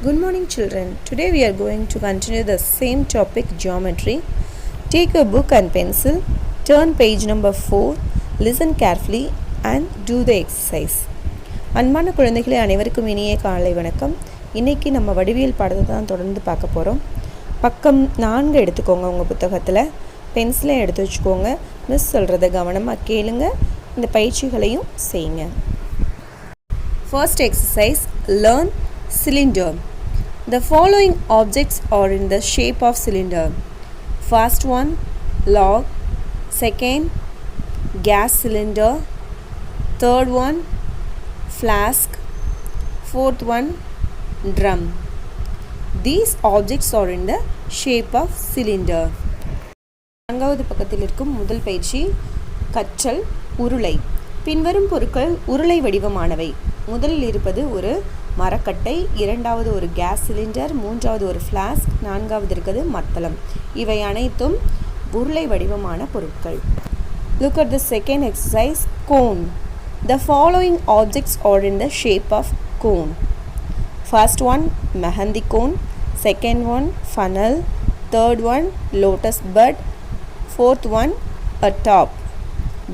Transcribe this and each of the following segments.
Good morning children. Today we are going to continue the same topic, geometry. Take a book and pencil, turn page number 4, listen carefully and do the exercise. அன்பான குழந்தைகளே அனைவருக்கும் இனிய காலை வணக்கம். இன்றைக்கி நம்ம வடிவியல் பாடத்தை தான் தொடர்ந்து பார்க்க போகிறோம். பக்கம் 4 எடுத்துக்கோங்க உங்கள் புத்தகத்தில். பென்சிலை எடுத்து வச்சுக்கோங்க. மிஸ் சொல்கிறத கவனமாக கேளுங்க. இந்த பயிற்சிகளையும் செய்யுங்க. First exercise, learn cylinder. The following objects are in the shape of cylinder. First one, log. Second, gas cylinder. Third one, flask. Fourth one, drum. These objects are in the shape of cylinder. நான்காவது பக்கத்தில் இருக்கும் முதல் பயிற்சி, கற்றல் உருளை. பின்வரும் பொருட்கள் உருளை வடிவமானவை. முதலில் இருப்பது ஒரு மரக்கட்டை, இரண்டாவது ஒரு கேஸ் சிலிண்டர், மூன்றாவது ஒரு ஃப்ளாஸ்க், நான்காவது இருக்கிறது மத்தளம். இவை அனைத்தும் உருளை வடிவமான பொருட்கள். Look at the second exercise, cone. The following objects are in the shape of cone. First one, mehendi cone. Second one, funnel. Third one, lotus bud. Fourth one, a top.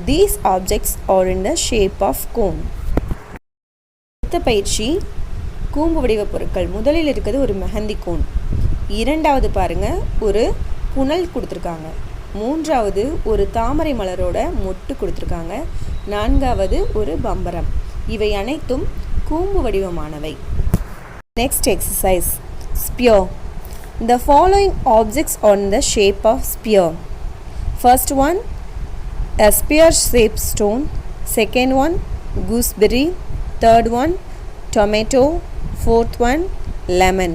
These objects are in the shape of cone. அடுத்த பயிற்சி, கூம்பு வடிவ பொருட்கள். முதலில் இருக்கிறது ஒரு mehndi cone, இரண்டாவது பாருங்கள் ஒரு புனல் கொடுத்துருக்காங்க, மூன்றாவது ஒரு தாமரை மலரோட மொட்டு கொடுத்துருக்காங்க, நான்காவது ஒரு பம்பரம். இவை அனைத்தும் கூம்பு வடிவமானவை. Next exercise, sphere. The following objects are in the shape of spear. First one, a spear-shaped stone. Second one, gooseberry. Third one, tomato. Fourth one, lemon.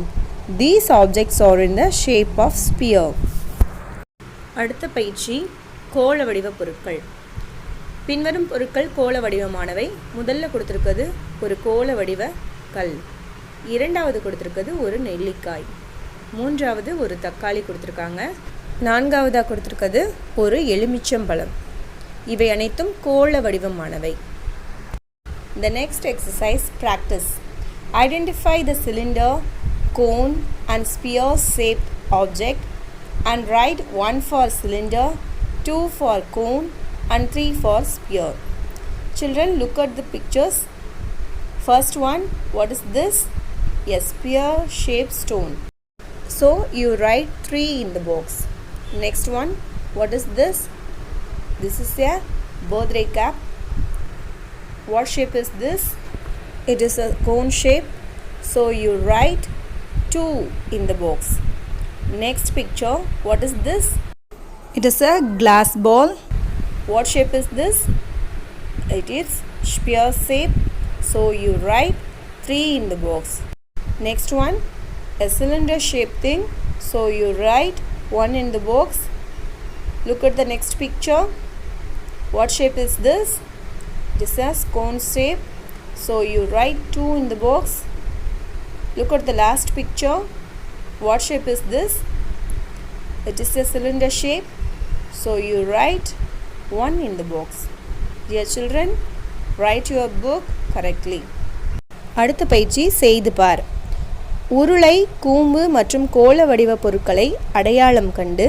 These objects are in the shape of spear. அடுத்த பயிற்சி, கோள வடிவ பொருட்கள். பின்வரும் பொருட்கள் கோள வடிவமானவை. முதல்ல கொடுத்துருக்கிறது ஒரு கோள வடிவ கல், இரண்டாவது கொடுத்துருக்கிறது ஒரு நெல்லிக்காய், மூன்றாவது ஒரு தக்காளி கொடுத்துருக்காங்க, நான்காவதாக கொடுத்துருக்கிறது ஒரு எலுமிச்சம்பழம். இவை அனைத்தும் கோள வடிவமானவை. The next exercise, practice. Identify the cylinder, cone and spear shaped object and write 1 for cylinder, 2 for cone and 3 for spear. Children, look at the pictures. First one, what is this? A spear shaped stone. So you write 3 in the box. Next one, what is this? This is a birthday cap. What shape is this? It is a cone shape, so you write 2 in the box. Next picture, what is this? It is a glass ball. What shape is this? It is spear shape, so you write 3 in the box. Next one, a cylinder shaped thing, so you write 1 in the box. Look at the next picture. What shape is this? It is a cone shape, so you write 2 in the box. Look at the last picture. What shape is this? It is a cylinder shape, so you write 1 in the box. Dear children, write your book correctly. அடுத்த பயிற்சி, செய்து பார். உருளை, கூம்பு மற்றும் கோள வடிவ பொருட்களை அடையாளம் கண்டு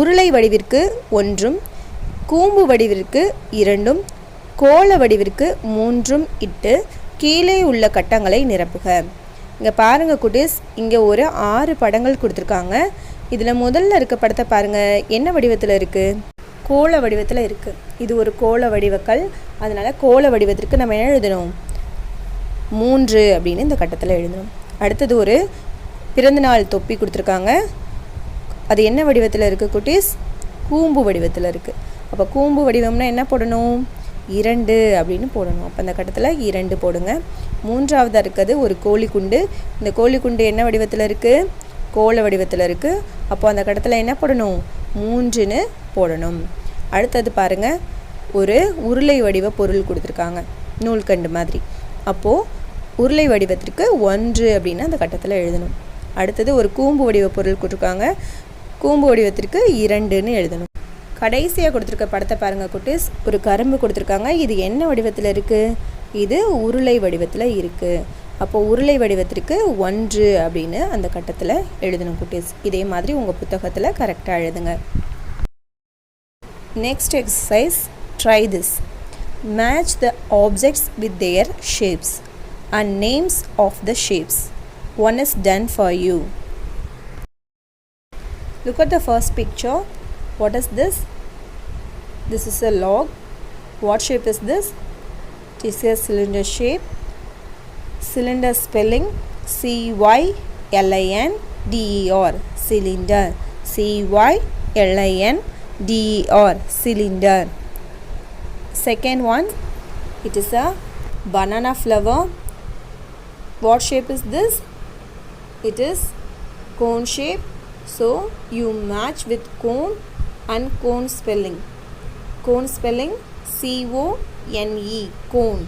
உருளை வடிவிற்கு 1, கூம்பு வடிவிற்கு 2, கோள வடிவிற்கு 3 இட்டு கீழே உள்ள கட்டங்களை நிரப்புக. இங்கே பாருங்கள் குட்டீஸ், இங்கே ஒரு 6 படங்கள் கொடுத்துருக்காங்க. இதில் முதல்ல இருக்க படத்தை பாருங்கள், என்ன வடிவத்தில் இருக்குது? கோள வடிவத்தில் இருக்குது. இது ஒரு கோள வடிவக்கல், அதனால் கோள வடிவத்திற்கு நம்ம என்ன எழுதணும்? 3 அப்படின்னு இந்த கட்டத்தில் எழுதணும். அடுத்தது ஒரு பிறந்தநாள் தொப்பி கொடுத்துருக்காங்க. அது என்ன வடிவத்தில் இருக்குது குட்டீஸ்? கூம்பு வடிவத்தில் இருக்குது. அப்போ கூம்பு வடிவம்னா என்ன போடணும்? 2 அப்படின்னு போடணும். அப்போ அந்த கட்டத்தில் 2 போடுங்க. மூன்றாவதாக இருக்கிறது ஒரு கோழிக்குண்டு. இந்த கோழிக்குண்டு என்ன வடிவத்தில் இருக்குது? கோள வடிவத்தில் இருக்குது. அப்போ அந்த கட்டத்தில் என்ன போடணும்? 3ன்னு போடணும். அடுத்தது பாருங்கள், ஒரு உருளை வடிவ பொருள் கொடுத்துருக்காங்க, நூல்கண்டு மாதிரி. அப்போது உருளை வடிவத்திற்கு 1 அப்படின்னு அந்த கட்டத்தில் எழுதணும். அடுத்தது ஒரு கூம்பு வடிவ பொருள் கொடுத்துருக்காங்க, கூம்பு வடிவத்திற்கு 2ன்னு எழுதணும். கடைசியாக கொடுத்துருக்க படத்தை பாருங்கள் குட்டீஸ், ஒரு கரும்பு கொடுத்துருக்காங்க. இது என்ன வடிவத்தில் இருக்குது? இது உருளை வடிவத்தில் இருக்குது. அப்போ உருளை வடிவத்திற்கு 1 அப்படின்னு அந்த கட்டத்தில் எழுதணும் குட்டீஸ். இதே மாதிரி உங்கள் புத்தகத்தில் கரெக்டாக எழுதுங்க. Next exercise, try this. Match the objects with their shapes and names of the shapes. One is done for you. Look at the first picture. What is this? This is a log. What shape is this? It is a cylinder shape. Cylinder spelling C-Y-L-I-N-D-E-R. Cylinder. C-Y-L-I-N-D-E-R. Cylinder. Second one, it is a banana flower. What shape is this? It is cone shape. So you match with cone and cone spelling. Cone spelling C-O-N-E. Cone.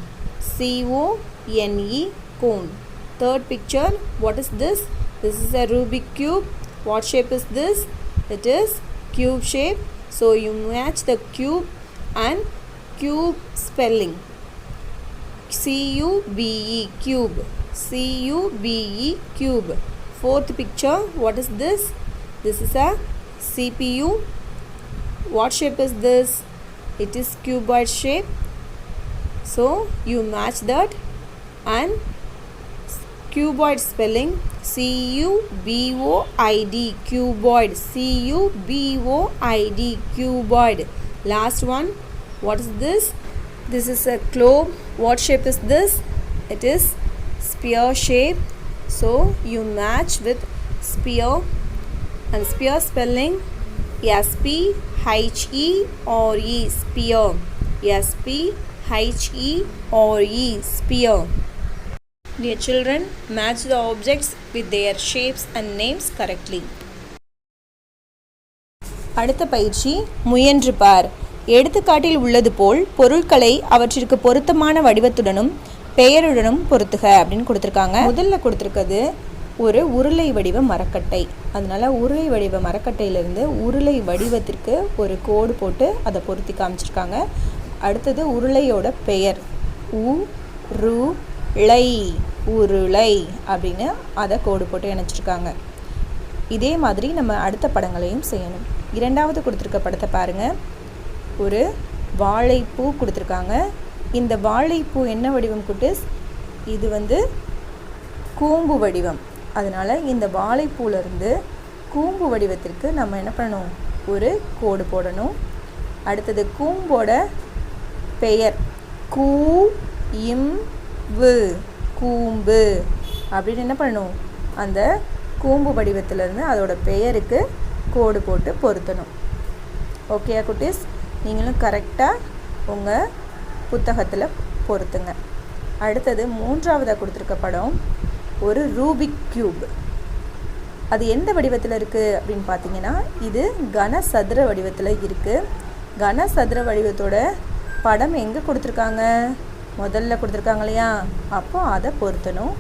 C-O-N-E. Cone. Third picture, what is this? This is a Rubik cube. What shape is this? It is cube shape. So you match the cube and cube spelling. C-U-B-E. Cube. C-U-B-E. Cube. Fourth picture, what is this? This is a CPU. What shape is this? It is cuboid shape. So you match that and cuboid spelling C-U-B-O-I-D. Cuboid. C-U-B-O-I-D. Cuboid. Last one, what is this? This is a globe. What shape is this? It is sphere shape. So you match with sphere and sphere spelling S-P-H-E-R-E. Sphere. S-P-H-E-R-E. Sphere. Dear children, match the objects with their shapes and names correctly. அடுத்த பயிற்சி முயன்று பார். எடுத்துக்காட்டில் உள்ளது போல் பொருட்களை அவற்றிற்கு பொருத்தமான வடிவத்துடனும் பெயருடனும் பொருத்துக அப்படின்னு கொடுத்துருக்காங்க. முதல்ல கொடுத்துருக்கிறது ஒரு உருளை வடிவ மரக்கட்டை. அதனால உருளை வடிவ மரக்கட்டையிலிருந்து உருளை வடிவத்திற்கு ஒரு கோடு போட்டு அதை பொருத்தி காமிச்சிருக்காங்க. அடுத்தது உருளையோட பெயர் உருளை. உருளை அப்படின்னு அதை கோடு போட்டு இணைச்சிருக்காங்க. இதே மாதிரி நம்ம அடுத்த படங்களையும் செய்யணும். இரண்டாவது கொடுத்துருக்க படத்தை பாருங்கள். ஒரு வாழைப்பூ கொடுத்துருக்காங்க. இந்த வாழைப்பூ என்ன வடிவம் குட்டீஸ்? இது கூம்பு வடிவம். அதனால் இந்த வாழைப்பூலேருந்து கூம்பு வடிவத்திற்கு நம்ம என்ன பண்ணணும்? ஒரு கோடு போடணும். அடுத்தது கூம்போட பெயர் கூ-இம்-வு. கூம்பு அப்படின்னு என்ன பண்ணணும்? அந்த கூம்பு வடிவத்திலேருந்து அதோட பெயருக்கு கோடு போட்டு பொருத்தணும். ஓகேயா குட்டீஸ்? நீங்களும் கரெக்டாக உங்கள் புத்தகத்தில் பொருத்துங்க. அடுத்தது மூன்றாவதாக கொடுத்துருக்க படம் ஒரு ரூபிக் கியூப். அது எந்த வடிவத்தில் இருக்குது அப்படின்னு பார்த்தீங்கன்னா, இது கனசதுர வடிவத்தில் இருக்குது. கனசதுர வடிவத்தோட படம் எங்கே கொடுத்துருக்காங்க? முதல்ல கொடுத்துருக்காங்க இல்லையா? அப்போ அதை பொருத்தணும்.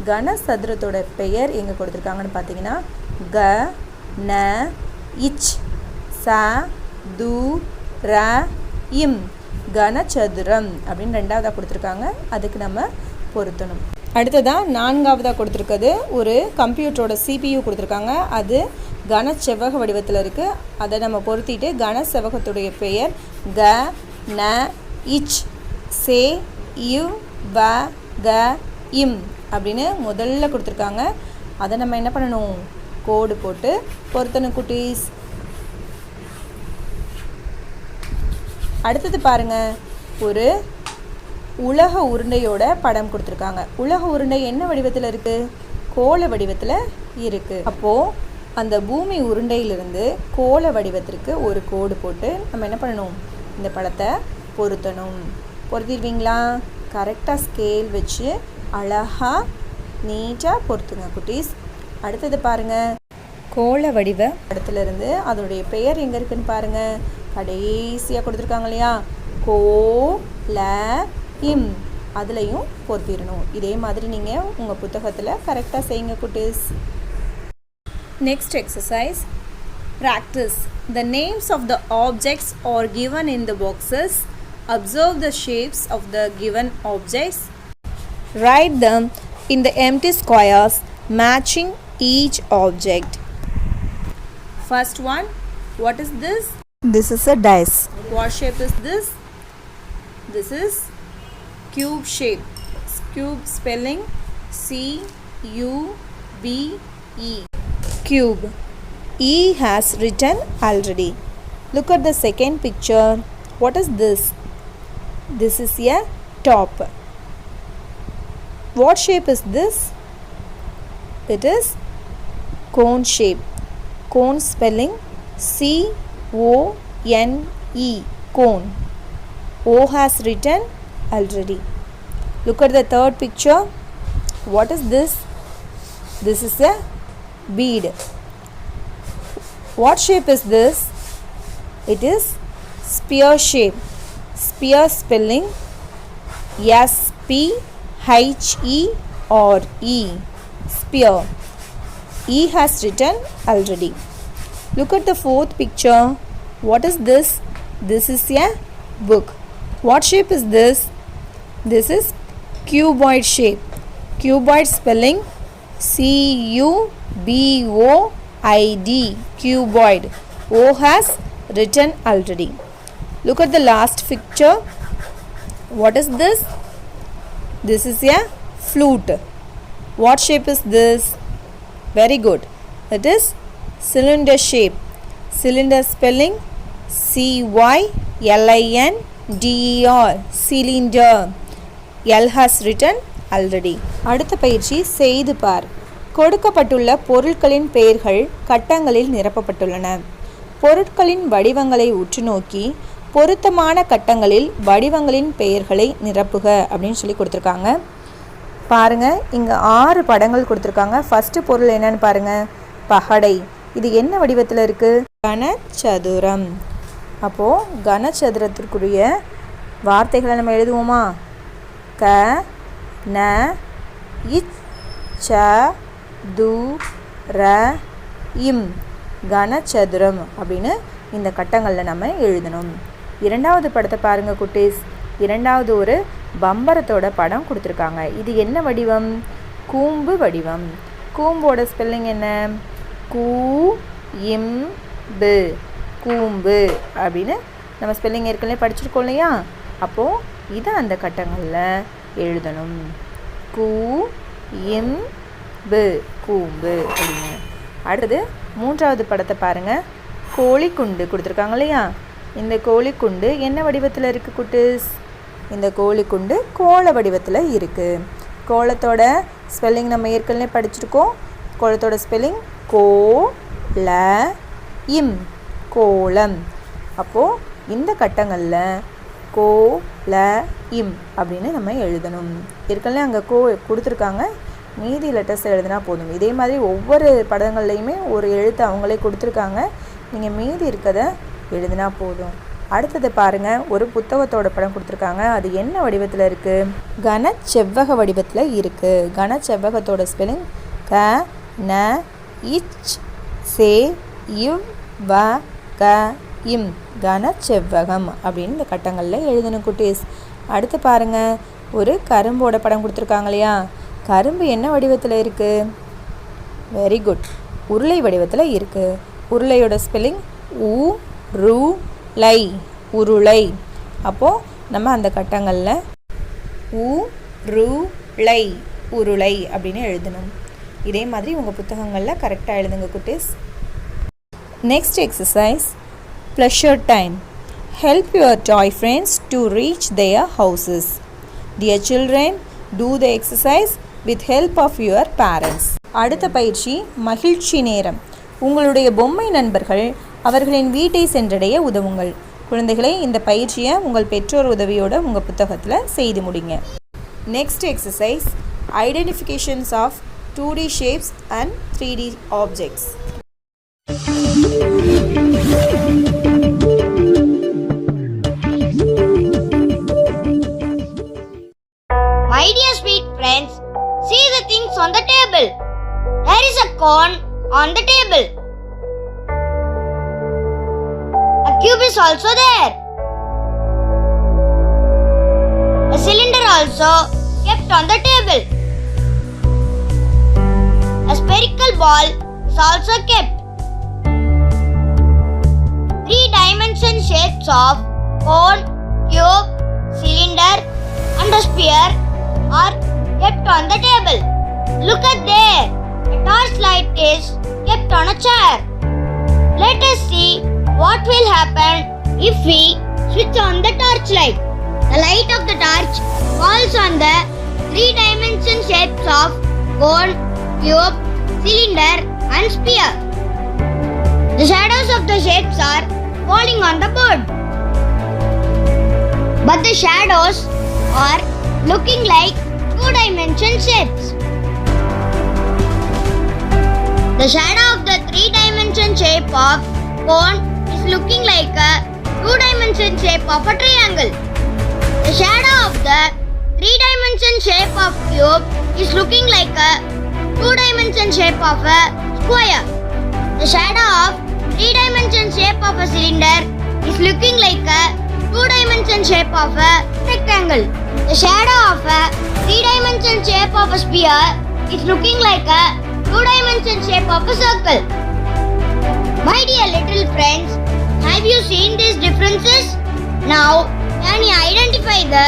கனசதுரத்தோட பெயர் எங்கே கொடுத்துருக்காங்கன்னு பார்த்தீங்கன்னா க ந இச் ச து ர இம். கனசதுரம் அப்படின்னு ரெண்டாவதாக கொடுத்துருக்காங்க. அதுக்கு நம்ம பொருத்தணும். அடுத்ததாக நான்காவதாக கொடுத்துருக்கிறது ஒரு கம்ப்யூட்டரோட CPU கொடுத்துருக்காங்க. அது கனச்செவ்வக வடிவத்தில் இருக்குது. அதை நம்ம பொருத்திட்டு கனசெவ்வகத்துடைய பெயர் க ந இச் சே இவ் வ க இம் அப்படின்னு முதல்ல கொடுத்துருக்காங்க. அதை நம்ம என்ன பண்ணணும்? கோடு போட்டு பொருத்தணும் குட்டீஸ். அடுத்தது பாருங்கள், ஒரு உலக உருண்டையோட படம் கொடுத்துருக்காங்க. உலக உருண்டை என்ன வடிவத்தில் இருக்குது? கோள வடிவத்தில் இருக்குது. அப்போது அந்த பூமி உருண்டையிலிருந்து கோள வடிவத்திற்கு ஒரு கோடு போட்டு நம்ம என்ன பண்ணணும்? இந்த படத்தை பொருத்தணும். பொருத்திடுவீங்களா? கரெக்டாக ஸ்கேல் வச்சு அழகாக நீட்டாக பொருத்துங்க குட்டீஸ். அடுத்தது பாருங்கள், கோள வடிவ படத்துலேருந்து அதோடைய பெயர் எங்கே இருக்குதுன்னு பாருங்கள். கடைசியாக கொடுத்துருக்காங்க இல்லையா? கோல இம். அதுலேயும் பொருத்திடணும். இதே மாதிரி நீங்கள் உங்கள் புத்தகத்தில் கரெக்டாக செய்யுங்க குட்டீஸ். Next exercise, practice. The names of the objects are given in the boxes. Observe the shapes of the given objects. Write them in the empty squares matching each object. First one, what is this? This is a dice. What shape is this? This is cube shape. Cube spelling C-U-B-E. Cube. E has written already. Look at the second picture. What is this? This is a top. What shape is this? It is cone shape. Cone spelling C-O-N-E. Cone. O has written already. Look at the third picture. What is this? This is a bead. What shape is this? It is spear shape. Spear spelling S-P-H-E-R-E. Spear. E has written already. Look at the fourth picture. What is this? This is a book. What shape is this? This is cuboid shape. Cuboid spelling C-U-B-O-I-D. Cuboid. O has written already. Look at the last picture. What is this? This is a flute. What shape is this? Very good. It is cylinder shape. Cylinder spelling C-Y-L-I-N-D-E-R. Cylinder. L has written already. அடுத்த பயிற்சி செய்து பார். கொடுக்கப்பட்டுள்ள பொருட்களின் பெயர்கள் கட்டங்களில் நிரப்பப்பட்டுள்ளன. பொருட்களின் வடிவங்களை உற்று நோக்கி பொருத்தமான கட்டங்களில் வடிவங்களின் பெயர்களை நிரப்புக அப்படின்னு சொல்லி கொடுத்துருக்காங்க. பாருங்கள், இங்கே 6 படங்கள் கொடுத்துருக்காங்க. ஃபஸ்ட்டு பொருள் என்னன்னு பாருங்கள், பகடை. இது என்ன வடிவத்தில் இருக்குது? கனச்சதுரம். அப்போது கனச்சதுரத்திற்குரிய வார்த்தைகளை நம்ம எழுதுவோமா? க ந இச் ச து ர இம். கனச்சதுரம் அப்படின்னு இந்த கட்டங்களில் நம்ம எழுதணும். இரண்டாவது படத்தை பாருங்கள் குட்டீஸ். இரண்டாவது ஒரு பம்பரத்தோட படம் கொடுத்துருக்காங்க. இது என்ன வடிவம்? கூம்பு வடிவம். கூம்போட ஸ்பெல்லிங் என்ன? கூ-இம்-பு. கூம்பு அப்படின்னு நம்ம ஸ்பெல்லிங் ஏற்கனவே படிச்சிருக்கோம் இல்லையா? அப்போது இதை அந்த கட்டங்களில் எழுதணும். கூ-இம்-பு. கூம்பு அப்படின்னு. அடுத்தது மூன்றாவது படத்தை பாருங்கள். கோழிக்குண்டு கொடுத்துருக்காங்க இல்லையா? இந்த கோழிக்குண்டு என்ன வடிவத்தில் இருக்குது குட்டீஸ்? இந்த கோழிக்குண்டு கோள வடிவத்தில் இருக்குது. கோலத்தோட ஸ்பெல்லிங் நம்ம ஏற்கனவே படிச்சிருக்கோம். கோலத்தோட ஸ்பெல்லிங் கோ-ல-இம். கோலம். அப்போது இந்த கட்டங்களில் கோ-ல-இம் அப்படின்னு நம்ம எழுதணும். ஏற்கனவே அங்கே கோ கொடுத்துருக்காங்க, மீதி லெட்டர்ஸ் எழுதினா போதும். இதே மாதிரி ஒவ்வொரு படங்கள்லையுமே ஒரு எழுத்து அவங்களே கொடுத்துருக்காங்க, நீங்கள் மீதி இருக்கிறத எழுதினா போதும். அடுத்தது பாருங்கள், ஒரு புத்தகத்தோட படம் கொடுத்துருக்காங்க. அது என்ன வடிவத்தில் இருக்குது? கனச்செவ்வக வடிவத்தில் இருக்குது. கனச்செவ்வகத்தோட ஸ்பெல்லிங் க ந இச் சே இவ் வ க இம். கனச்செவ்வகம் அப்படின்னு இந்த கட்டங்களில் எழுதணும் குட்டீஸ். அடுத்து பாருங்கள், ஒரு கரும்போட படம் கொடுத்துருக்காங்க இல்லையா? கரும்பு என்ன வடிவத்தில் இருக்குது? வெரி குட், உருளை வடிவத்தில் இருக்குது. உருளையோட ஸ்பெல்லிங் உ-ரு-ளை. உருளை. அப்போது நம்ம அந்த கட்டங்களில் உ-ரு-ளை. உருளை அப்படின்னு எழுதணும். இதே மாதிரி உங்கள் புத்தகங்களில் கரெக்டாக எழுதுங்க குட்டீஸ். Next exercise, pleasure time. Help your toy friends to reach their houses. Dear children, do the exercise with help of your parents. அடுத்த பயிற்சி மகிழ்ச்சி நேரம். உங்களுடைய பொம்மை நண்பர்கள் அவர்களின் வீட்டை சென்றடைய உதவுங்கள். குழந்தைகளை, இந்த பயிற்சியை உங்கள் பெற்றோர் உதவியோட உங்கள் புத்தகத்தில் செய்து முடிங்க. Next exercise, identifications of 2D shapes and 3D objects. My dear sweet friends, see the things on the table. There is a cone on the table. A cube is also there. A cylinder also kept on the table. a spherical ball is also kept. Three-dimension shapes of cone, cube, cylinder and a sphere are kept on the table. Look at there. A torchlight is kept on a chair. Let us see what will happen if we switch on the torchlight. The light of the torch falls on the three-dimension shapes of cone, cube, cylinder and sphere. The shadows of the shapes are falling on the board. But the shadows are looking like two-dimension shapes. The shadow of the three-dimension shape of cone is looking like a two-dimension shape of a triangle. The shadow of the three-dimension shape of cube is looking like a two-dimension shape of a square. The shadow of three-dimension shape of a cylinder is looking like a two-dimension shape of a rectangle. The shadow of a three-dimension shape of a sphere is looking like a two-dimension shape of a circle. My dear little friends, have you seen these differences? Now, can you identify the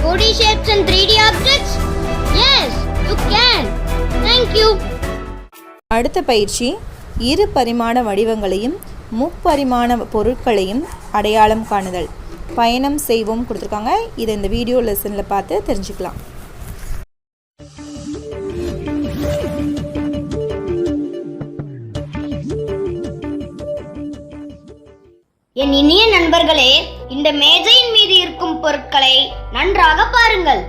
2D shapes and 3D objects? Yes, you can. Thank you. அடுத்த பயிற்சி இரு பரிமாண வடிவங்களையும் முப்பரிமாண பொருட்களையும் அடையாளம் காணுதல். பயணம் செய்வோம் கொடுத்துருக்காங்க. இதை இந்த வீடியோ லெசனில் பார்த்து தெரிஞ்சுக்கலாம். என் இனிய நண்பர்களே, இந்த மேஜையின் மீது இருக்கும் பொருட்களை நன்றாக பாருங்கள்.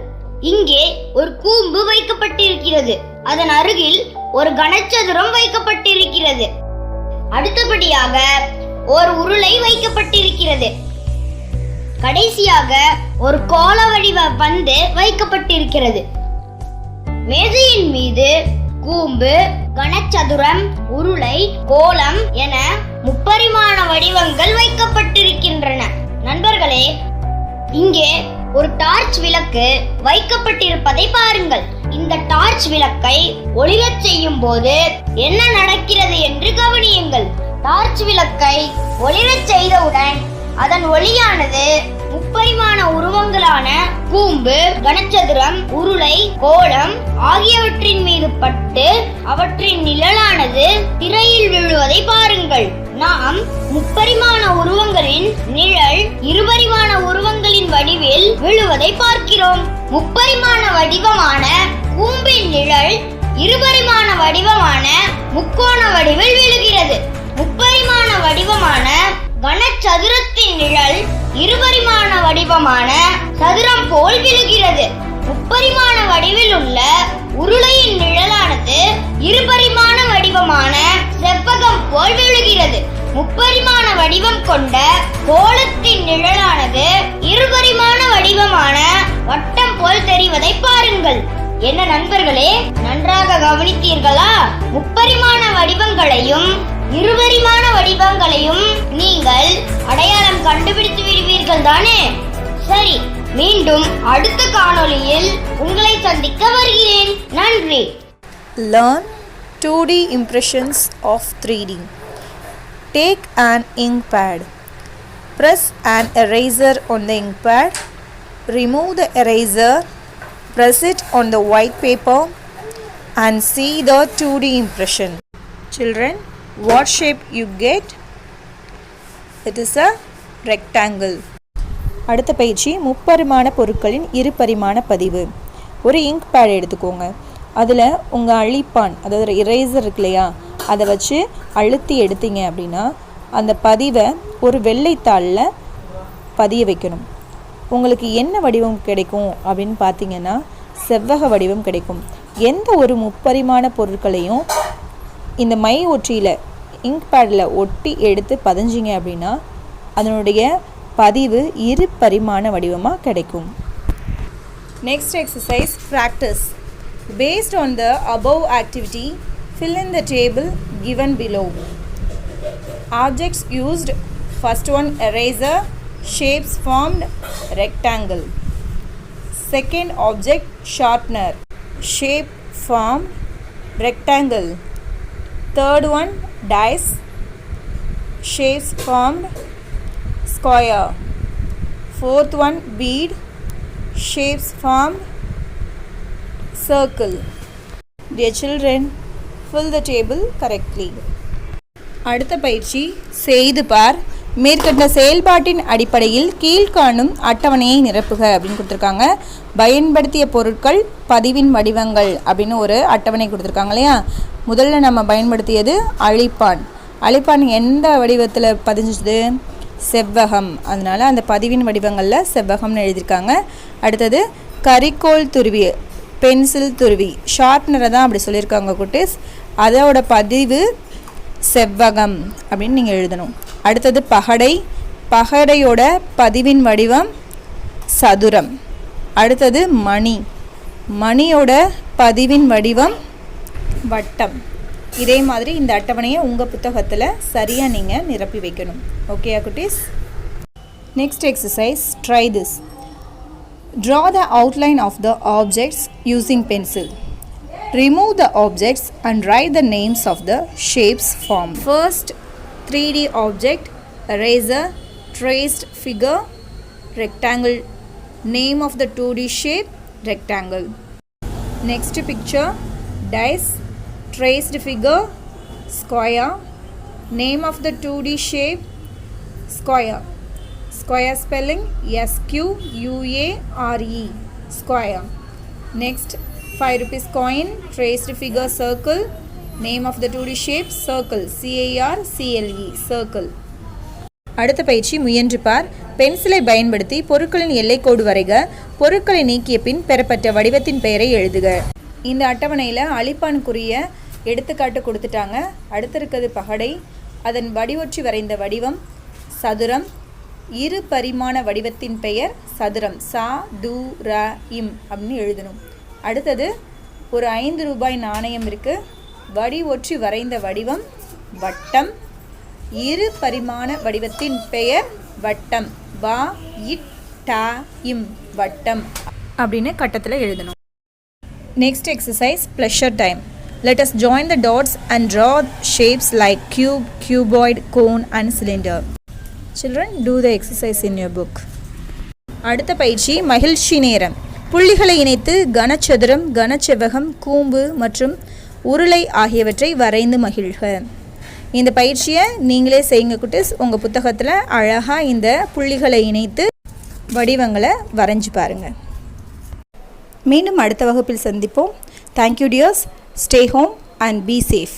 இங்கே ஒரு கூம்பு வைக்கப்பட்டிருக்கிறது. அதன் அருகில் ஒரு கனசதுரம் வைக்கப்பட்டிருக்கிறது. அடுத்தபடியாக ஒரு உருளை வைக்கப்பட்டிருக்கிறது. கடைசியாக ஒரு கோள வடிவ பந்து வைக்கப்பட்டிருக்கிறது. மேஜையின் மீது கூம்பு, கனசதுரம், உருளை, கோளம் என முப்பரிமாண வடிவங்கள் வைக்கப்பட்டிருக்கின்றன. நண்பர்களே, இங்கே ஒரு டார்ச் விளக்கு வைக்கப்பட்டிருப்பதை பாருங்கள். இந்த டார்ச் விளக்கை ஒளிரச் செய்யும் போது என்ன நடக்கிறது என்று கவனியுங்கள். டார்ச் விளக்கை ஒளிரச் செய்தவுடன் அதன் ஒளியானது முப்பரிமாண உருவங்களான கூம்பு, கனசதுரம், உருளை, கோளம் ஆகியவற்றின் மீது பட்டு அவற்றின் நிழலானது திரையில் விழுவதை பாருங்கள். நாம் முப்பரிமாண உருவங்களின் நிழல் இருபரிமாண உருவங்களின் வடிவில் விழுவதை பார்க்கிறோம். முப்பரிமாண வடிவமான கூம்பின் நிழல் இருபரிமாண வடிவமான முக்கோண வடிவில் விழுகிறது. முப்பரிமாண வடிவமான கனசதுரத்தின் நிழல் இருபரிமாண வடிவமான சதுரம் போல் விழுகிறது. முப்பரிமாண வடிவில் உள்ள உருளையின் நிழலானது இருபரிமாண வடிவமான செவ்வகம் போல் விழுகிறது. முப்பரிமாண வடிவம் கொண்ட கோளத்தின் நிழலானது இருபரிமாண வடிவமான வட்டம் போல் தெரிவதை பாருங்கள். என்ன நண்பர்களே, நன்றாக கவனித்தீர்களா? முப்பரிமாண வடிவங்களையும் இருபரிமாண வடிவங்களையும் நீங்கள் அடையாளம் கண்டுபிடித்து விடுவீர்கள் தானே? சரி, மீண்டும் அடுத்த காணொளியில் உங்களை சந்திக்க வருகிறேன். நன்றி. Learn 2D impressions of 3D. Take an ink pad. Press an eraser on the ink pad. Remove the eraser. Press it on the white paper and see the 2D impression. Children, what shape you get? It is a rectangle. அடுத்த பயிற்சி முப்பரிமாண பொருட்களின் இருபரிமாண பதிவு. ஒரு ink bad எடுத்துக்கோங்க. அதில் உங்கள் அழிப்பான், அதாவது இரேசர் இருக்கு இல்லையா, அதை வச்சு அழுத்தி எடுத்தீங்க அப்படின்னா அந்த பதிவை ஒரு வெள்ளைத்தாளில் பதிய வைக்கணும். உங்களுக்கு என்ன வடிவம் கிடைக்கும் அப்படின்னு பார்த்தீங்கன்னா செவ்வக வடிவம் கிடைக்கும். எந்த ஒரு முப்பரிமாண பொருட்களையும் இந்த மை ஒற்றியில் இங்க் பேடில் ஒட்டி எடுத்து பதிஞ்சிங்க அப்படின்னா அதனுடைய பதிவு இரு பரிமாண வடிவமாக கிடைக்கும். Next exercise, practice. Based on the above activity, fill in the table given below. Objects used: first one eraser, shapes formed rectangle. Second object sharpener, shape formed rectangle. Third one, dice, shapes formed, square. Fourth one, bead, shapes formed, circle. Dear children, fill the table correctly. அடுத்த பயிற்சி செய்து பார். மேற்கண்ட செயல்பாட்டின் அடிப்படையில் கீழ்காணும் அட்டவணையை நிரப்புக அப்படின்னு கொடுத்துருக்காங்க. பயன்படுத்திய பொருட்கள், பதிவின் வடிவங்கள் அப்படின்னு ஒரு அட்டவணை கொடுத்துருக்காங்க இல்லையா. முதல்ல நம்ம பயன்படுத்தியது அழிப்பான். அழிப்பான் எந்த வடிவத்தில் பதிஞ்சுது? செவ்வகம். அதனால் அந்த பதிவின் வடிவங்களில் செவ்வகம்னு எழுதியிருக்காங்க. அடுத்தது கரிக்கோல் துருவி, பென்சில் துருவி, ஷார்ப்னரை தான் அப்படி சொல்லியிருக்காங்க குட்டீஸ். அதோட பதிவு செவ்வகம் அப்படின்னு நீங்கள் எழுதணும். அடுத்தது பகடை, பகடையோட பதிவின் வடிவம் சதுரம். அடுத்தது மணி, மணியோட பதிவின் வடிவம் வட்டம். இதே மாதிரி இந்த அட்டவணையை உங்கள் புத்தகத்தில் சரியாக நீங்கள் நிரப்பி வைக்கணும். ஓகேயா குட்டீஸ்? Next exercise, try this. Draw the outline of the objects using pencil. Remove the objects and write the names of the shapes formed. First 3D object, eraser, traced figure, rectangle. Name of the 2D shape, rectangle. Next picture, dice, traced figure, square. Name of the 2D shape, square. Square spelling SQUARE, square. Next, 5 rupees coin, traced figure circle. Name of the 2D shape, circle, CARCLE, circle. அடுத்த பயிற்சி முயன்று பார். பென்சிலை பயன்படுத்தி பொருட்களின் எல்லைக்கோடு வரைக. பொருட்களை நீக்கிய பின் பெறப்பட்ட வடிவத்தின் பெயரை எழுதுக. இந்த அட்டவணையில் அழிப்பானுக்குரிய எடுத்துக்காட்டு கொடுத்துட்டாங்க. அடுத்து இருக்கிறது பகடை. அதன் வடிவொற்றி வரைந்த வடிவம் சதுரம். இரு பரிமாண வடிவத்தின் பெயர் சதுரம், சா து ர இம் அப்படின்னு எழுதணும். அடுத்தது ஒரு 5 ரூபாய் நாணயம் இருக்குது. வடிவொற்றி வரைந்த வடிவம் வட்டம். இரு பரிமாண வடிவத்தின் பெயர் வட்டம், வா இட் டா இம், வட்டம் அப்படின்னு கட்டத்தில் எழுதணும். Next exercise, pleasure time. Let us join the dots and draw shapes like cube, cuboid, cone and cylinder. Children, do the exercise in your book. அடுத்த பயிற்சி மகிழ்ச்சி நேரம். புள்ளிகளை இணைத்து கனச்சதுரம், கனச்செவ்வகம், கூம்பு மற்றும் உருளை ஆகியவற்றை வரைந்து மகிழ்க. இந்த பயிற்சியை நீங்களே செய்யுங்க குட்டீஸ். உங்கள் புத்தகத்தில் அழகாக இந்த புள்ளிகளை இணைத்து வடிவங்களை வரைஞ்சி பாருங்கள். மீண்டும் அடுத்த வகுப்பில் சந்திப்போம். Thank you tears. Stay home and be safe.